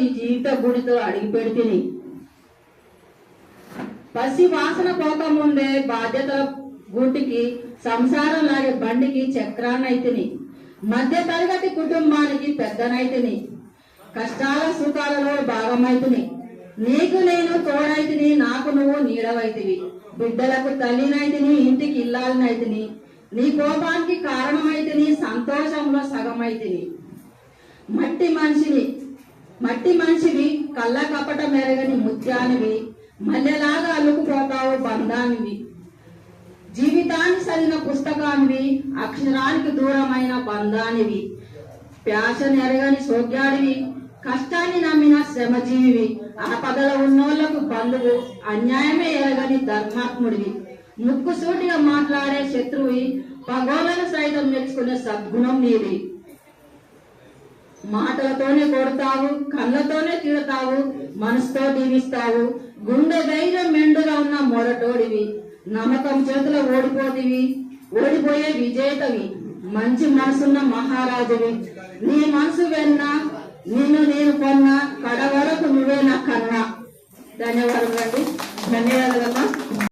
నీ జీవిత గుడితో అడిగి పెడితిని. పసి వాసన పోకముందే బాధ్యతల గూటికి సంసారం లాగే బండికి చక్రాన్నైతిని. మధ్య తరగతి కుటుంబానికి పెద్దనైతిని. కష్టాల సుఖాలలో భాగమైతిని. నీకు నేను తోడైతిని, నాకు నువ్వు నీడవైతివి. బిడ్డలకు తల్లినైతిని, ఇంటికి ఇల్లాలనైతిని. నీ కోపానికి కారణమైతిని, సంతోషంలో సగమైతిని. మట్టి మనిషివి, కళ్ళ కపట మెరగని ముత్యానివి. మల్లెలాగా అల్లుకుపోతావు బంధానివి. జీవితాన్ని చదివిన పుస్తకానివి, అక్షరానికి దూరమైన బంధానివి. ప్యాషన్ ఎరగని సోగ్యాడివి, కష్టాన్ని నమ్మిన శ్రమజీవివి. ఆపదలో ఉన్నోళ్లకు బంధువు, అన్యాయమే ఎరగని ధర్మాత్ముడివి. ముక్కుసూటిగా మాట్లాడే శత్రువి, పగోలను సైతం మెచ్చుకునే సద్గుణం నీది. మాటలతోనే కొడతావు, కళ్ళతోనే తిడతావు, మనసుతో దీవిస్తావు. గుండె ధైర్యం మెండుగా ఉన్న మొరటోడివి. నమ్మకం చేతుల ఓడిపోయే విజేతవి. మంచి మనసున్న మహారాజువి. నీ మనసు వెన్నా, నేను కొన్నా, కడ వరకు నువ్వే నా కన్నా. ధన్యవాదాలు.